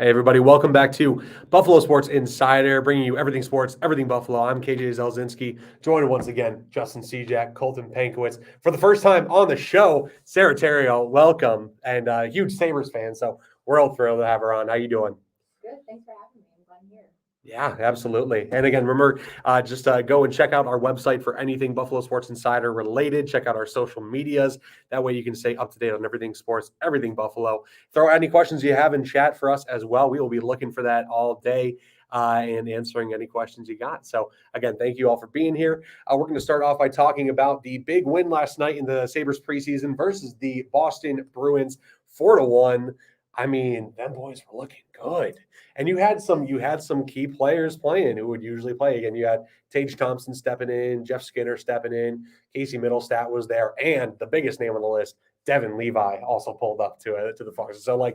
Hey, everybody, welcome back to Buffalo Sports Insider, bringing you everything sports, everything Buffalo. I'm KJ Zelzinski, joined once again, Justin Cejak, Colton Pankowitz. For the first time on the show, Sarah Terrio, welcome, and a huge Sabres fan, so we're all thrilled to have her on. How you doing? Good, thanks for having me. I'm glad I'm here. Yeah, absolutely. And again, remember, just go and check out our website for anything Buffalo Sports Insider related. Check out our social medias. That way you can stay up to date on everything sports, everything Buffalo. Throw any questions you have in chat for us as well. We will be looking for that all day and answering any questions you got. So again, thank you all for being here. We're going to start off by talking about the big win last night in the Sabres preseason versus the Boston Bruins, 4-1. I mean, them boys were looking good. And you had some key players playing who would usually play. Again, you had Tage Thompson stepping in, Jeff Skinner stepping in, Casey Middlestat was there, and the biggest name on the list, Devin Levi, also pulled up to the Foxes. So,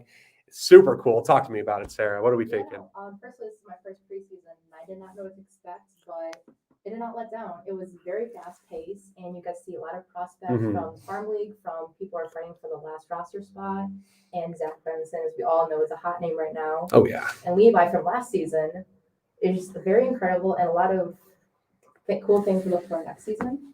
super cool. Talk to me about it, Sarah. What are we thinking? Firstly, this is my first preseason, and I did not know what to expect, but it did not let down. It was very fast-paced, and you got to see a lot of prospects from Farm League, from people who are fighting for the last roster spot, and Zach Benson, as we all know, is a hot name right now. Oh, yeah. And Levi from last season is very incredible, and a lot of cool things to look for next season.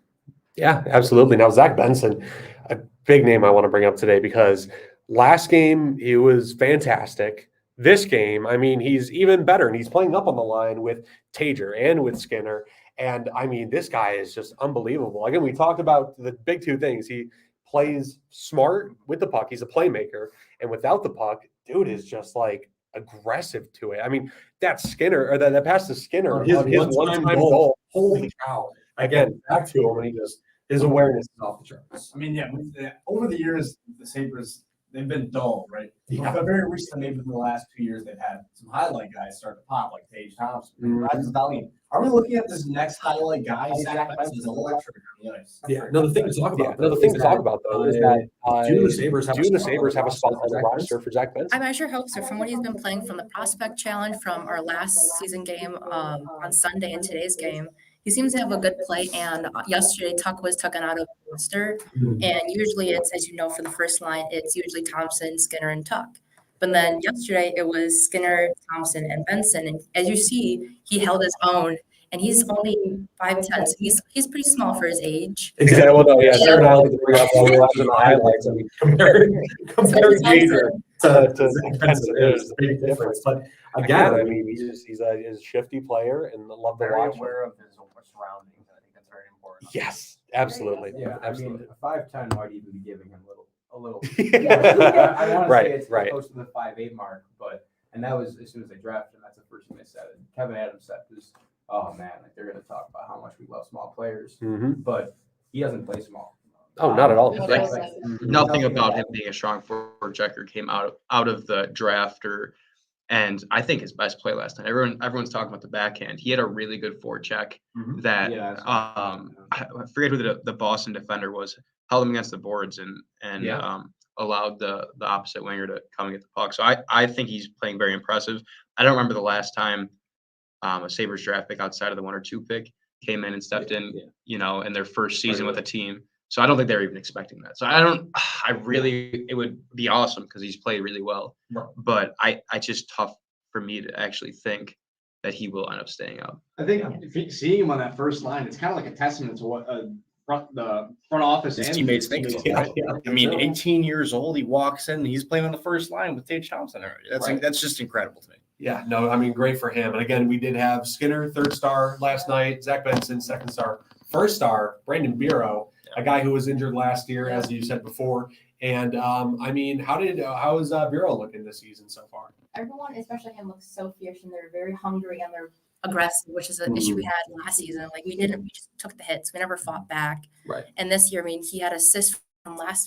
Yeah, absolutely. Now, Zach Benson, a big name I want to bring up today because last game, he was fantastic. This game, I mean, he's even better, and he's playing up on the line with Tager and with Skinner. And, I mean, this guy is just unbelievable. Again, we talked about the big two things. He plays smart with the puck. He's a playmaker. And without the puck, dude is just, aggressive to it. I mean, that Skinner, or that pass to Skinner, his one-time goal. Holy cow. Again, back to him, and his awareness is off the charts. I mean, over the years, the Sabres, they've been dull, right? Yeah. But very recently, maybe in the last 2 years, they've had some highlight guys start to pop, like Tage Thompson, Are we looking at this next highlight guy? Zach Benson's electric on the ice. Yeah, another thing to talk about. Another thing to talk about, though, is that do the Sabres have a spot on the roster for Zach Benson? I sure hope so. From what he's been playing from the prospect challenge, from our last season game on Sunday and today's game, he seems to have a good play. And yesterday, Tuck was taken out of the roster. And usually it's, as you know, for the first line, it's usually Thompson, Skinner, and Tuck. But then yesterday it was Skinner, Thompson, and Benson. And as you see, he held his own. And he's only 5'10", so he's pretty small for his age. Exactly. Well, no, yeah. Sarah and I like to bring up while we're watching the highlights. I mean, comparing Tager to Zach Benson, there's a big difference. But again, I mean, he's a shifty player, and I love to watch. Very aware of his surroundings. I think that's very important. Yes, absolutely. Yeah, absolutely. I mean, a 5'10" might even be giving him a little. Yeah. I want to Right, say it's right. close to the 5'8" mark, and that was as soon as they drafted him. That's the first thing they said. And Kevin Adams said, "Oh man, they're going to talk about how much we love small players," but he doesn't play small. Oh, not at all. Nothing about him being a strong forward checker came out of the draft, and I think his best play last night. Everyone's talking about the backhand. He had a really good forward check that I forget who the Boston defender was, held him against the boards and allowed the opposite winger to come and get the puck. So I think he's playing very impressive. I don't remember the last time a Sabres draft pick outside of the 1 or 2 pick came in and stepped in, in their first season with a team. So I don't think they're even expecting that. So it would be awesome because he's played really well. Right. But it's just tough for me to actually think that he will end up staying up. I think seeing him on that first line, it's kind of like a testament to what the front office his and teammates think. Yeah. I mean, 18 years old, he walks in, he's playing on the first line with Tage Thompson. That's just incredible to me. Yeah, no, I mean, great for him. And again, we did have Skinner, 3rd star last night, Zach Benson, 2nd star, 1st star, Brandon Bureau, a guy who was injured last year, as you said before. And I mean, how is Bureau looking this season so far? Everyone, especially him, looks so fierce, and they're very hungry, and they're Aggressive, which is an issue we had last season. We just took the hits. We never fought back. Right. And this year, I mean, he had assists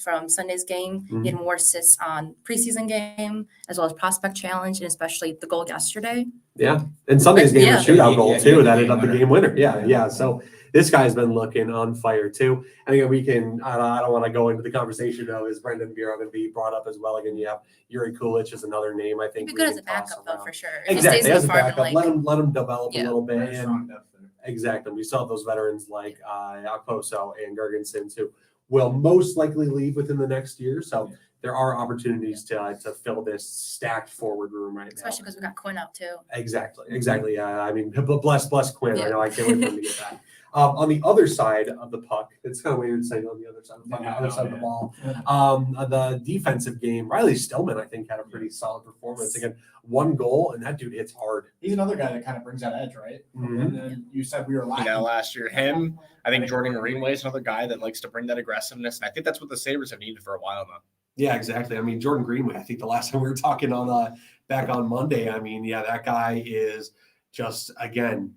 from Sunday's game. He had more assists on preseason game, as well as prospect challenge, and especially the goal yesterday. Yeah. And Sunday's game was a shootout goal too. That ended up the game winner. Yeah. So this guy's been looking on fire too. And again, I don't want to go into the conversation of is Brendan Bureau going to be brought up as well. Again, you have Yuri Kulich is another name I think. He'd be good as a backup though, for sure. Exactly. As a backup, let him develop a little bit. Very strong And depth there. exactly. We saw those veterans like Akposo and Gergensen too. will most likely leave within the next year. So there are opportunities to fill this stacked forward room right now. Especially because we got Quinn out too. Exactly. Yeah. I mean, bless Quinn. Yeah. I know I can't wait for him to get back. On the other side of the puck, it's kind of weird saying on the other side of the puck, the other side of the ball. The defensive game, Riley Stillman, I think, had a pretty solid performance. Again, 1 goal, and that dude hits hard. He's another guy that kind of brings that edge, right? Mhm. And then you said we were lacking. Last year, him, I think Jordan Greenway is another guy that likes to bring that aggressiveness, and I think that's what the Sabres have needed for a while now. Yeah, exactly. I mean, Jordan Greenway, I think the last time we were talking on back on Monday, I mean, yeah, that guy is just, again,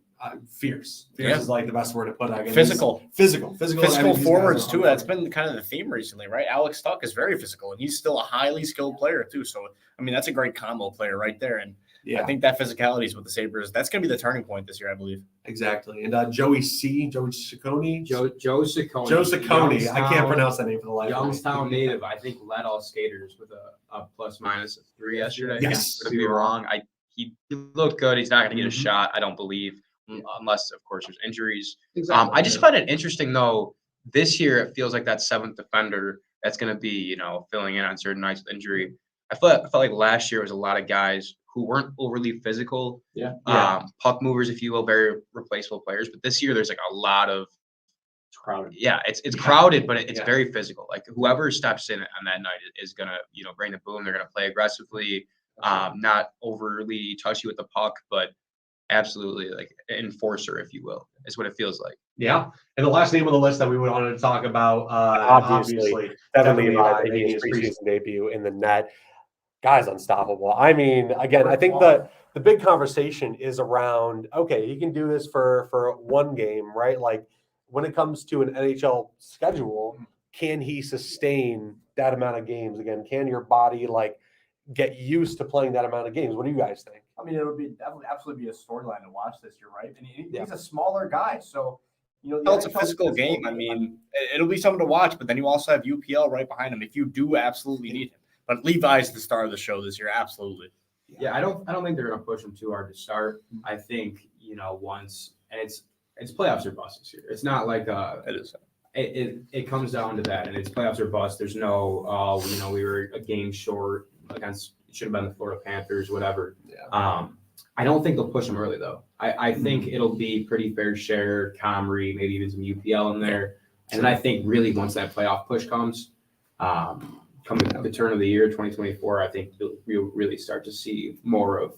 fierce. Fierce is like the best word to put it. Again, Physical Physical I mean, these forwards guys are too. That's been kind of the theme recently, right? Alex Tuck is very physical, and he's still a highly skilled player too. So, I mean, that's a great combo player right there. And Yeah, I think that physicality is what the Sabres. That's going to be the turning point this year, I believe. exactly. And Joey Ciccone. Joe Ciccone. Joe Ciccone. I can't pronounce that name for the life of me. Youngstown native, I think, led all skaters with a plus-minus 3 yesterday. Yes. Could be wrong. He looked good. He's not going to get a Mhm. shot, I don't believe, unless, of course, there's injuries. I just find it interesting, though. This year, it feels like that 7th defender that's going to be, filling in on certain nights with injury. I felt like last year was a lot of guys who weren't overly physical, puck movers, if you will, very replaceable players. But this year, there's like a lot of It's crowded. yeah, it's crowded, but it's very physical. Like whoever steps in on that night is gonna, bring the boom. They're gonna play aggressively, not overly touchy with the puck, but absolutely like enforcer, if you will, is what it feels like. Yeah. And the last name on the list that we wanted to talk about, obviously, Devin Levi making his preseason debut in the net. Guy's unstoppable. I mean, again, I think the big conversation is around, okay, he can do this for 1 game, right? Like when it comes to an NHL schedule, can he sustain that amount of games? Again, can your body get used to playing that amount of games? What do you guys think? I mean, it would be definitely absolutely be a storyline to watch this year, right? And he's a smaller guy, so the Well, it's a NHL is physical game. I mean, it'll be something to watch, but then you also have UPL right behind him if you do absolutely need him. But Levi's the star of the show this year, absolutely. Yeah, I don't think they're gonna push him too hard to start. I think once, and it's playoffs or bust this year. It's not like It is. it comes down to that, and it's playoffs or bust. There's no we were a game short against, it should have been the Florida Panthers, whatever. Yeah. I don't think they'll push him early though. I think it'll be pretty fair share, Comrie, maybe even some UPL in there, and then I think really once that playoff push comes, coming the turn of the year 2024, I think you'll really start to see more of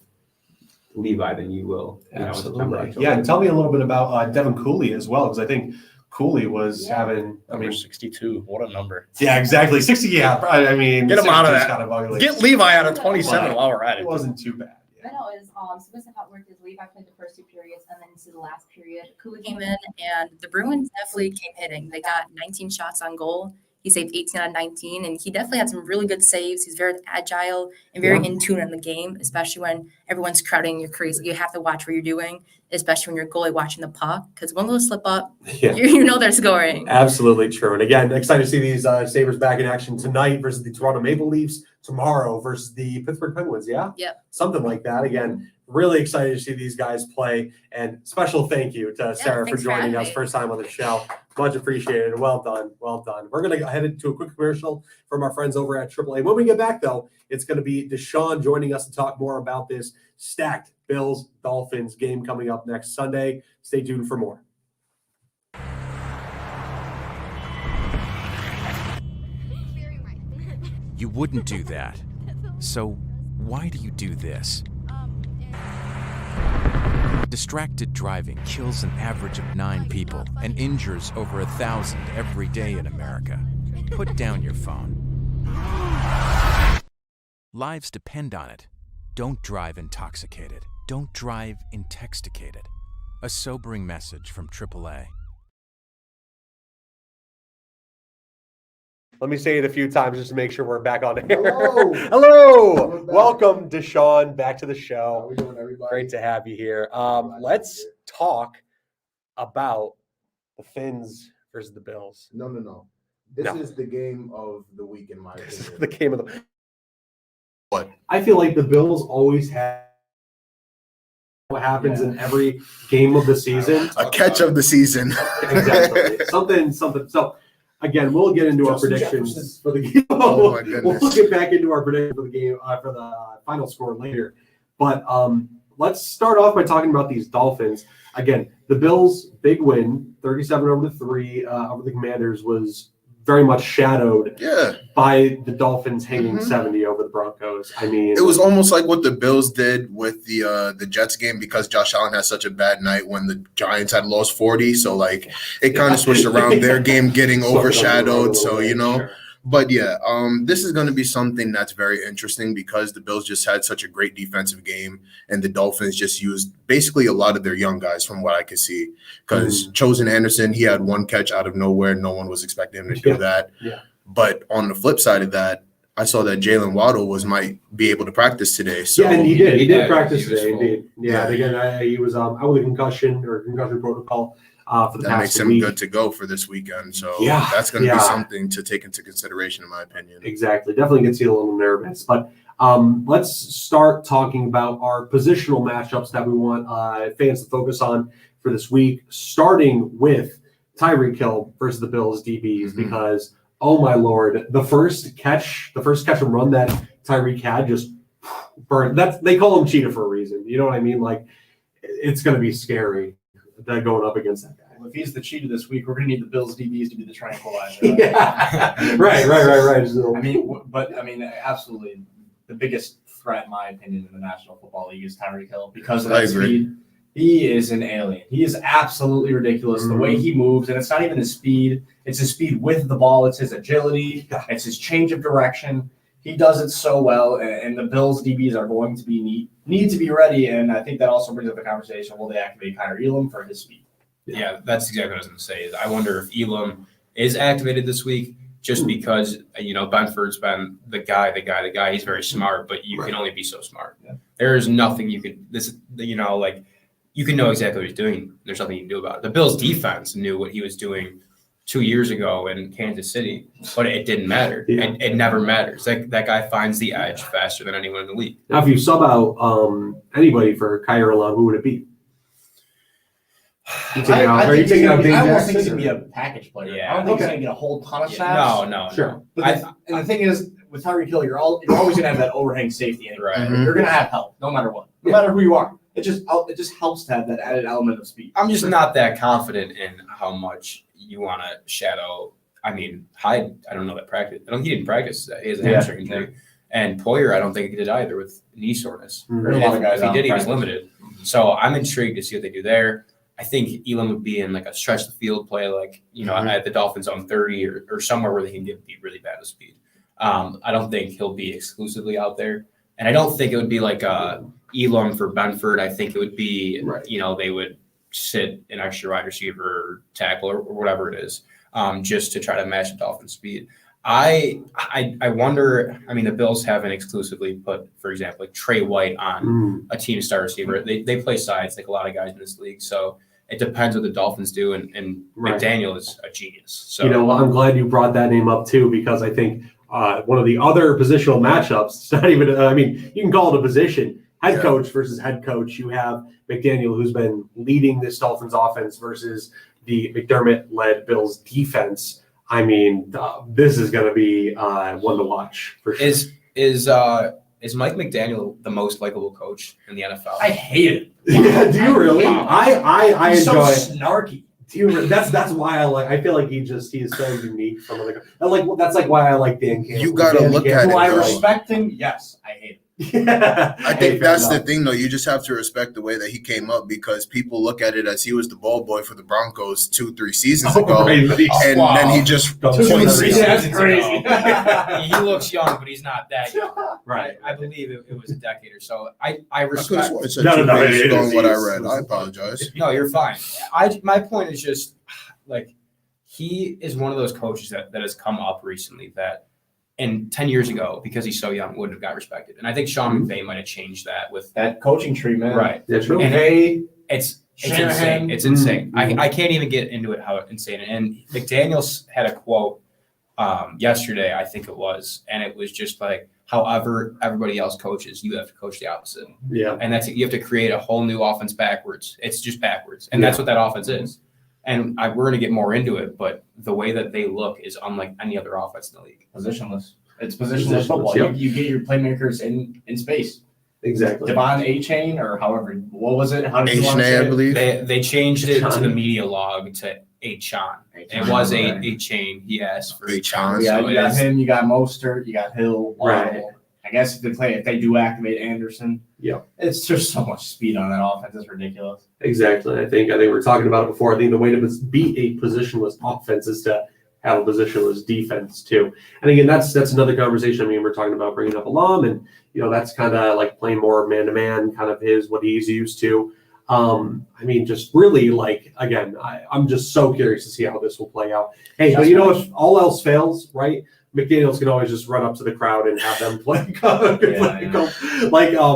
Levi than you will. Absolutely. October. Yeah, and tell me a little bit about Devin Cooley as well, because I think Cooley was having. I Number mean, 62. What a number. yeah, exactly. 60. Yeah, I mean, Get him out of 60 is that. Kind of ugly. Get Levi out of 27 while we're at It it. wasn't too bad. I know is so this is how it worked is Levi played the first 2 periods and then this is the last period. Cooley came in, and the Bruins definitely came hitting. They got 19 shots on goal. He saved 18 out of 19, and he definitely had some really good saves. He's very agile and very in tune in the game, especially when everyone's crowding your crease. You have to watch what you're doing, especially when you're goalie watching the puck, because one little slip up, Yeah. you know they're scoring. Absolutely true. And again, excited to see these Sabres back in action tonight versus the Toronto Maple Leafs, tomorrow versus the Pittsburgh Penguins. Yeah? Yep. Something like that. Again, really excited to see these guys play. And special thank you to Sarah for thanks for joining having us me. first time on the show. Much appreciated. Well done. Well done. We're going to head into a quick commercial from our friends over at AAA. When we get back, though, it's going to be Deshaun joining us to talk more about this stacked Bills-Dolphins game coming up next Sunday. Stay tuned for more. You wouldn't do that. So why do you do this? Distracted driving kills an average of 9 people and injures over 1,000 every day in America. Put down your phone. Lives depend on it. Don't drive intoxicated. Don't drive intoxicated. A sobering message from AAA. Let me say it a few times just to make sure we're back on air. Hello. Hello. We're back. Welcome, Deshaun, back to the show. How we doing, everybody? Great to have you here. Let's talk about the Finns versus the Bills. No. This No. is the game of the week, in my This is opinion. the game of the. What? I feel like the Bills always have what happens in every game of the season. A catch of the season. Exactly. Something. So again, we'll get into our Justin predictions Jefferson. for the game. Oh my goodness. We'll get back into our prediction for the game for the final score later. But let's start off by talking about these Dolphins. Again, the Bills' big win, 37-3 over the Commanders, was very much shadowed Yeah. by the Dolphins hanging Mhm. 70 over the Broncos. I mean, It was almost like what the Bills did with the Jets game because Josh Allen had such a bad night when the Giants had lost 40. So like it kind of switched around, their game getting overshadowed. So Sure. but yeah, this is going to be something that's very interesting because the Bills just had such a great defensive game and the Dolphins just used basically a lot of their young guys from what I could see. Because Chosen Anderson, he had one catch out of nowhere. No one was expecting him to do that. Yeah. But on the flip side of that, I saw that Jalen Waddle might be able to practice today. So yeah, and he did. He did Yeah, practice he was today. full. Indeed. Yeah. And again, he was out with a concussion protocol for the that past makes him week. good to go for this weekend. So Yeah, that's going to yeah. be something to take into consideration, in my opinion. Exactly. Definitely gets you a little nervous. But let's start talking about our positional matchups that we want fans to focus on for this week, starting with Tyreek Hill versus the Bills DBs, because, oh my Lord, the first catch and run that Tyreek had just burned. They call him Cheetah for a reason. You know what I mean? Like, it's going to be scary that going up against that guy. Well, if he's the cheetah this week, we're going to need the Bills DBs to be the tranquilizer. Yeah. Right. So, I mean, absolutely. The biggest threat, in my opinion, in the National Football League is Tyreek Hill because of I that agree. speed. He is an alien. He is absolutely ridiculous. The way he moves, and it's not even his speed. It's his speed with the ball. It's his agility. It's his change of direction. He does it so well, and the Bills DBs are going to need to be ready. And I think that also brings up the conversation: will they activate Kyler Elam for his speed? Yeah, that's exactly what I was going to say. Is I wonder if Elam is activated this week just because, Benford's been the guy. He's very smart, but you can only be so smart. Yeah. There is nothing you could, you can know exactly what he's doing. There's nothing you can do about it. The Bills defense knew what he was doing 2 years ago in Kansas City, but it didn't matter. Yeah. It never matters. That guy finds the edge faster than anyone in the league. now, if you sub out anybody for Kyler Elam, who would it be? You taking out- are you taking out Dave I almost Jackson, think he's or- going to be a package player. Yeah. I don't think he's Okay. going to get a whole ton of snaps. No. Sure. But the thing is, with Tyreek Hill, you're always going to have that overhang safety anyway. Right. You're going to have help no matter what, no matter who you are. It just helps to have that added element of speed. I'm just not that confident in how much you want to shadow. I mean, Hyde, I don't know that practice. He didn't practice today. He has a hamstring injury. And Poyer, I don't think he did either with knee soreness. Mhm. And A lot of guys if he out did, he was practice. limited. So I'm intrigued to see what they do there. I think Elam would be in like a stretch the field play, like, at the Dolphins on 30 or somewhere where they can get beat really bad with speed. I don't think he'll be exclusively out there. And I don't think it would be like Elam for Benford. I think it would be, they would sit an extra wide receiver or tackle or whatever it is, just to try to match the Dolphins' speed. I wonder, the Bills haven't exclusively put, for example, like Trey White on a team star receiver. They play sides like a lot of guys in this league. So it depends what the Dolphins do. And Right. McDaniel is a genius. So I'm glad you brought that name up too, because I think one of the other positional matchups, it's not even, you can call it a position, head coach versus head coach. You have McDaniel, who's been leading this Dolphins offense versus the McDermott-led Bills defense. This is going to be one to watch for sure. Is Mike McDaniel the most likable coach in the NFL? I hate it. Yeah, do you really? I He's enjoy so snarky. Do you? That's why I feel like he is so unique from other. That's like why I like Dan Campbell. You gotta Dan look at Campbell, it, Do I though. respect him? Yes, I hate him. I think that's the thing, though. You just have to respect the way that he came up because people look at it as he was the ball boy for the Broncos 2-3 seasons ago, and then he just Don't say points that. it. That's crazy. He looks young, but he's not that young. Right. I believe it was a decade or so. I I could have respect. sworn it said No, 2 no, based it on is. what I He's- read. I apologize. No, you're fine. My point is just like he is one of those coaches that has come up recently that. And 10 years ago, because he's so young, wouldn't have got respected. And I think Sean McVay might have changed that with That coaching treatment. right. That's true. And McVay, It's Shanahan. insane. It's insane. Mhm. I can't even get into it how insane. And McDaniels had a quote yesterday, I think it was, and it was just like, however everybody else coaches, you have to coach the opposite. Yeah. And you have to create a whole new offense backwards. It's just backwards. And that's what that offense is. And we're going to get more into it, but the way that they look is unlike any other offense in the league. Positionless. It's positionless football. Yep. You get your playmakers in space. Exactly. Devon A-Chain, or however, what was it? How did you want to H&A, say I it? believe. They changed it to Achane. the media log to Achane. It was a chain. He asked for Achane. Yeah, So you it got is- him, you got Mostert, you got Hill, Right. Waddle. I guess if they do activate Anderson, Yep. it's just so much speed on that offense. It's ridiculous. Exactly. I think we were talking about it before. I think the way to beat a positionless offense is to have a positionless defense too. And again, that's another conversation. I mean, we're talking about bringing up Alam, and that's kind of like playing more man to man, kind of what he's used to. I mean, just really again, I'm just so curious to see how this will play out. Hey, but if all else fails, right? McDaniels can always just run up to the crowd and have them play. Oh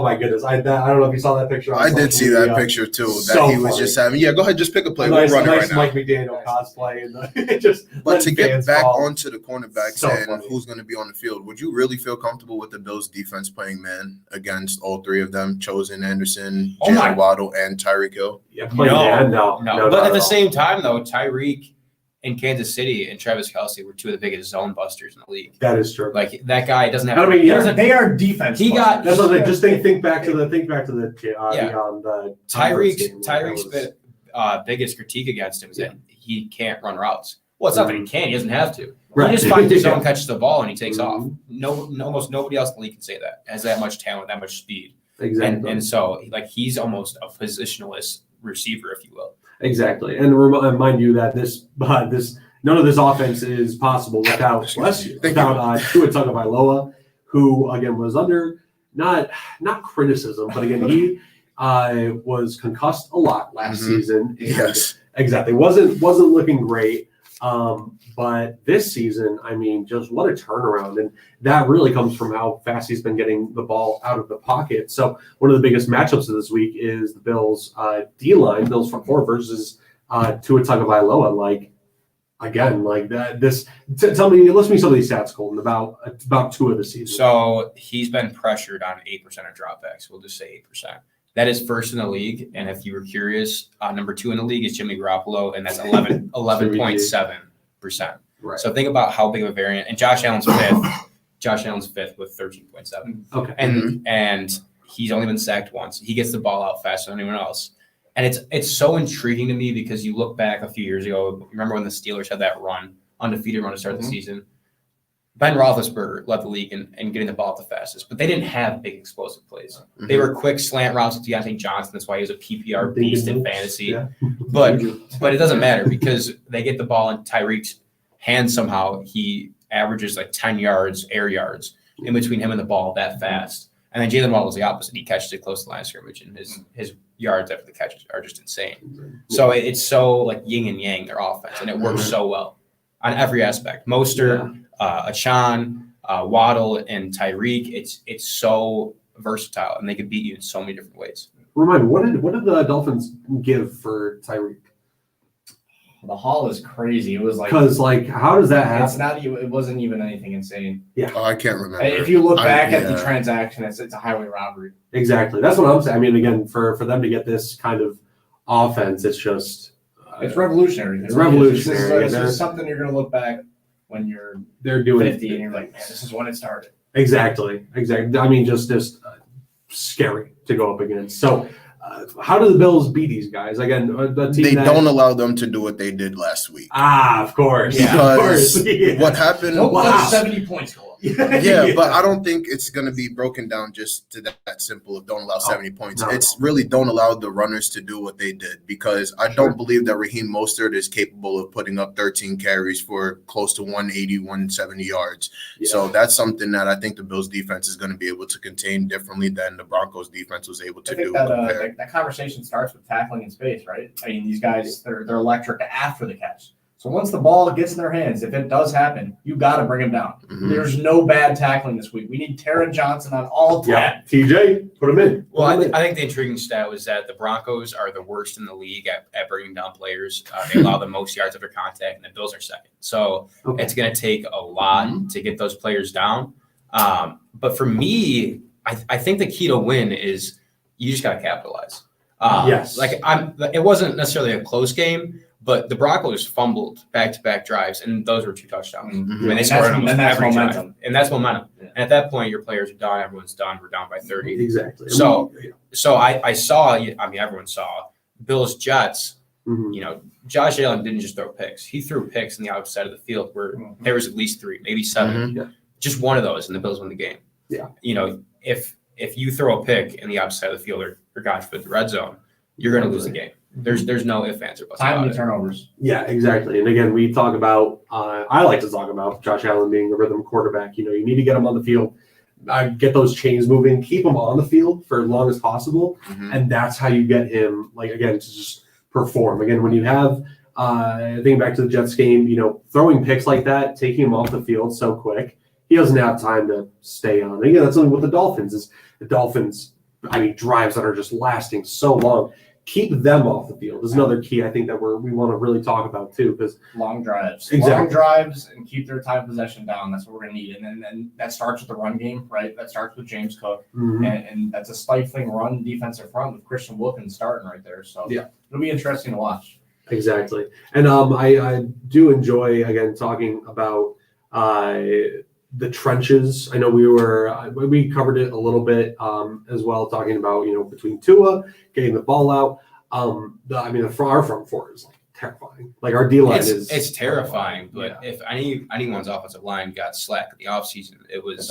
my goodness! I don't know if you saw that picture. I did see that picture too. So That he was funny. just having. Yeah, go ahead, just pick a play. A We'll nice, run it right now. Mike McDaniel cosplay and just. But to letting get fans back fall. onto the cornerbacks So and funny. who's going to be on the field, would you really feel comfortable with the Bills defense playing man against all three of them, Chosen, Anderson, Oh my- Jalen Waddle, and Tyreek Hill? Yeah, playing man? No. But not at the all. same time, though, Tyreek in Kansas City and Travis Kelce were two of the biggest zone busters in the league. That is true. Like that guy doesn't have. I mean, yeah. They are defense. He got- That's what I just think back to the Tyreek's biggest critique against him is that he can't run routes. Well, it's not that he can; he doesn't have to. Right. He just finds his zone, catches the ball, and he takes off. Mhm. No, almost nobody else in the league can say that. Has that much talent, that much speed, Exactly. and so he's almost a positionless receiver, if you will. Exactly. And remind you that this none of this offense is possible without Tua Tagovailoa, who again was under not criticism, but again he was concussed a lot last Mhm. season. And Yes. exactly. Wasn't looking great. But this season, I mean, just what a turnaround. And that really comes from how fast he's been getting the ball out of the pocket. So one of the biggest matchups of this week is the Bills D-line, Bills front four versus Tua Tagovailoa. Tell me, list me some of these stats, Colton, about two of the season. So he's been pressured on 8% of dropbacks. We'll just say 8%. That is first in the league. And if you were curious, number 2 in the league is Jimmy Garoppolo, and that's 11.7%. Right. So think about how big of a variant. And Josh Allen's fifth. Josh Allen's fifth with 13.7. Okay. And he's only been sacked once. He gets the ball out faster than anyone else. And it's so intriguing to me because you look back a few years ago. Remember when the Steelers had that undefeated run to start the season? Ben Roethlisberger led the league in getting the ball the fastest, but they didn't have big explosive plays. They were quick slant routes with Deontay Johnson. That's why he was a PPR beast in fantasy. Yeah. But it doesn't matter because they get the ball in Tyreek's hands somehow. He averages like 10 yards, air yards, in between him and the ball that fast. And then Jalen Waddle is the opposite. He catches it close to the line of scrimmage, and his yards after the catches are just insane. So it's so like yin and yang, their offense, and it works so well on every aspect. Mostert, Achane, Waddle, and Tyreek. It's so versatile, and they can beat you in so many different ways. Remind me, what did the Dolphins give for Tyreek? The haul is crazy. It was like Because how does that it's happen? not even. It wasn't even anything insane. Oh, I can't remember. If you look back at the yeah. transaction, it's a highway robbery. Exactly. That's what I'm saying. I mean, again, for them to get this kind of offense, it's just It's revolutionary. It's revolutionary. This Yeah, is something you're going to look back when you're they're doing 50 and you're like, man, this is when it started. Exactly. I mean, just scary to go up against. So, how do the Bills beat these guys? Again, the team They that, don't allow them to do what they did last week. of course. Because Of course. Yeah. what happened? Don't let Wow. 70 points go up. Yeah, but I don't think it's going to be broken down just to that simple of don't allow 70 points. no. It's really don't allow the runners to do what they did because I don't believe that Raheem Mostert is capable of putting up 13 carries for close to 180, 170 yards. Yeah. So that's something that I think the Bills defense is going to be able to contain differently than the Broncos defense was able to I think do. that conversation starts with tackling in space, right? I mean, these guys, they're electric after the catch. So once the ball gets in their hands, if it does happen, you got to bring them down. Mhm. There's no bad tackling this week. We need Taron Johnson on all 10. Yeah. TJ, put him in. Well, Put him in. I think the intriguing stat was that the Broncos are the worst in the league at bringing down players. They allow the most yards after contact, and the Bills are second. So Okay. it's going to take a lot to get those players down. But for me, I think the key to win is you just got to capitalize. Yes. It wasn't necessarily a close game, But the Broncos fumbled back-to-back drives, and those were 2 touchdowns. Mhm. I mean, they And scored that's- almost and that's every drive. momentum. And that's momentum. Yeah. And at that point, your players are done. Everyone's done. We're down by 30. Exactly. So I saw, I mean, everyone saw Bills Jets. Mhm. You know, Josh Allen didn't just throw picks. He threw picks on the outside of the field where there was at least 3, maybe 7. Yeah. Just one of those, and the Bills win the game. Yeah. You know, if you throw a pick in the outside of the field or God forbid the red zone, you're going to lose the game. There's no ifs, ands, or buts about Timely it. turnovers. Yeah, exactly. And again, we talk about, I like to talk about Josh Allen being a rhythm quarterback. You know, you need to get him on the field, get those chains moving, keep him on the field for as long as possible. Mhm. And that's how you get him, like, again, to just perform. Again, when you have, thinking back to the Jets game, you know, throwing picks like that, taking him off the field so quick, he doesn't have time to stay on. And again, that's something with the Dolphins is the Dolphins, I mean, drives that are just lasting so long. Keep them off the field is another key I think that we want to really talk about too, because Long drives. Exactly. Long drives and keep their time of possession down. That's what we're going to need. And then that starts with the run game, right? That starts with James Cook. And that's a stifling run defensive front with Christian Wilkins starting right there. So Yeah. it'll be interesting to watch. Exactly. And I do enjoy, again, talking about the trenches. I know we covered it a little bit as well, talking about, you know, between Tua, getting the ball out. Our front four is like terrifying. Like our D-line It's terrifying, but if anyone's offensive line got slack in the offseason, it was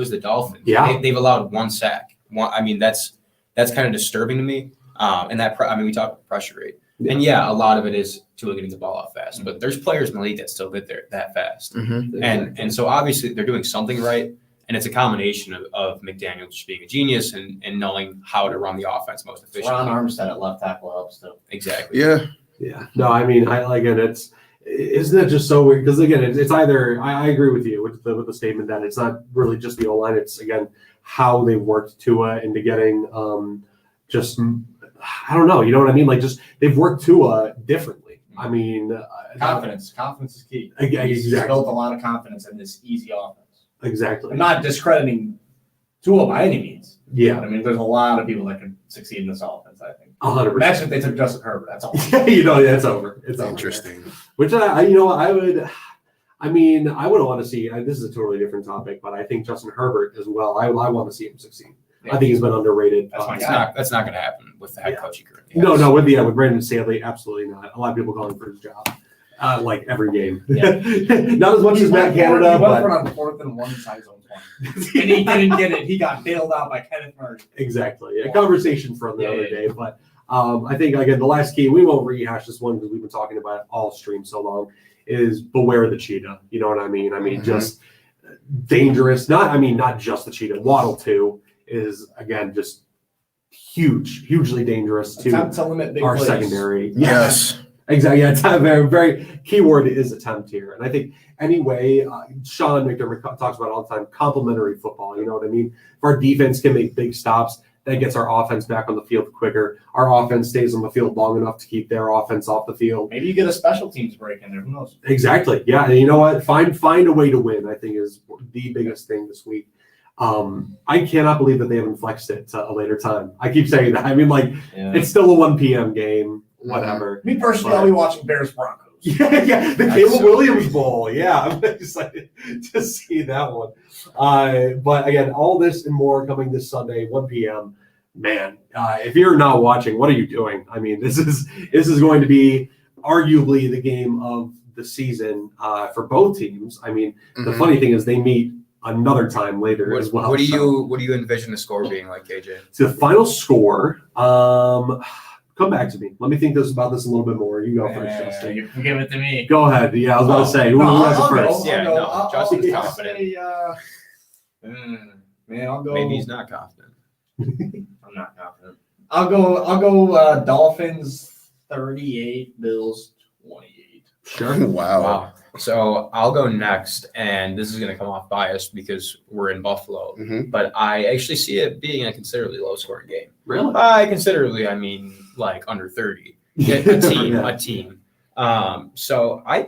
the Dolphins. Yeah. They've allowed 1 sack. I mean, that's kind of disturbing to me. And we talked about pressure rate. Yeah. And yeah, a lot of it is Tua getting the ball off fast, but there's players in the league that still get there that fast. Mhm. And so obviously they're doing something right. And it's a combination of McDaniel just being a genius and knowing how to run the offense most efficiently. Ron Armstead at left tackle helps too. Exactly. Yeah. Yeah. No, I mean, I like it. Isn't it just so weird? Because again, it's either I agree with you with the statement that it's not really just the O-line. It's again how they worked Tua into getting just I don't know. You know what I mean? Like just they've worked Tua differently. I mean, Confidence is key. Exactly. He's built a lot of confidence in this easy offense. Exactly. I'm not discrediting Tua by any means. Yeah. I mean, there's a lot of people that could succeed in this offense, I think. 100%. Imagine if they took Justin Herbert. That's all. You know, it's over. It's over. Interesting. Which I wouldn't want to see. This is a totally different topic, but I think Justin Herbert as well. I want to see him succeed. I think he's been underrated. That's my That's not going to happen with the head coach he currently has. No, with Brandon Staley, absolutely not. A lot of people calling for his job, like every game. Yeah. Not as much as Matt Canada, He went but for it on 4th and 1 inside zone 20. And he didn't get it. He got bailed out by Kenneth Murray. exactly a conversation for the other day. But I think again, the last key, we won't rehash this one because we've been talking about it all stream so long, is beware the cheetah. You know what I mean? I mean, just dangerous. Not just the cheetah. Waddle too is again just hugely dangerous to Attempt to limit big our plays. secondary. Yes. Exactly. Yeah, it's a very keyword is attempt here. And I think anyway, Sean McDermott talks about all the time, complementary football. You know what I mean? If our defense can make big stops, that gets our offense back on the field quicker. Our offense stays on the field long enough to keep their offense off the field. Maybe you get a special teams break in there. Who knows? Exactly. Yeah. And you know what? Find a way to win, I think is the biggest thing this week. I cannot believe that they haven't flexed it to a later time. I keep saying that. I mean, it's still a 1 p.m. game, whatever. Me personally, I'll be watching Bears Broncos. Yeah, the Caleb Williams Bowl. Yeah, I'm excited to see that one. But again, all this and more coming this Sunday, 1 p.m. Man, if you're not watching, what are you doing? I mean, this is going to be arguably the game of the season for both teams. I mean, the funny thing is they meet another time later as well. What do you envision the score being like, KJ? So the final score. Come back to me. Let me think about this a little bit more. You go first, Justin. You can give it to me. Go ahead. Yeah, I was about to say. Who has it first? Justin's I'll confident. Man, I'll go. Maybe he's not confident. I'm not confident. I'll go Dolphins 38, Bills 28. Sure. Wow. So I'll go next, and this is going to come off biased because we're in Buffalo, but I actually see it being a considerably low-scoring game. Really? Considerably, I mean like under 30. A team. So I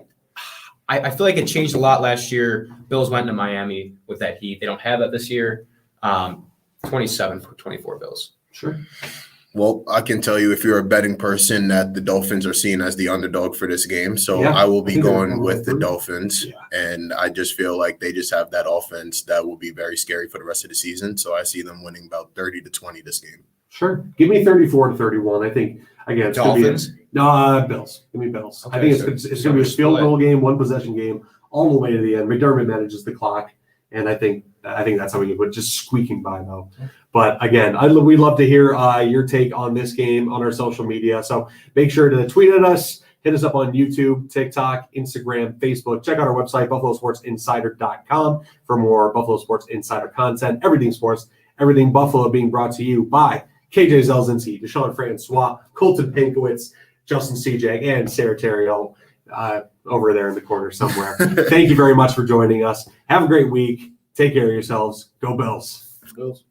feel like it changed a lot last year. Bills went to Miami with that heat. They don't have that this year. 27-24 Bills. Sure. Well, I can tell you if you're a betting person that the Dolphins are seen as the underdog for this game. So Yeah, I will I be think they're going number with the one. Dolphins. Yeah. And I just feel like they just have that offense that will be very scary for the rest of the season. So I see them winning about 30-20 this game. Sure. Give me 34-31. I think, again, it's going to be Dolphins? Bills. Give me Bills. I Okay, think so- it's going to be a field goal game, one possession game, all the way to the end. McDermott manages the clock, and I think that's how we get. But just squeaking by though. But again, we'd love to hear your take on this game on our social media. So make sure to tweet at us, hit us up on YouTube, TikTok, Instagram, Facebook. Check out our website, buffalosportsinsider.com, for more Buffalo Sports Insider content. Everything sports, everything Buffalo, being brought to you by KJ Zelzinski, Deshaun Francois, Colton Pankowitz, Justin Cejak, and Sarah Terrio over there in the corner somewhere. Thank you very much for joining us. Have a great week. Take care of yourselves. Go Bills. Bills.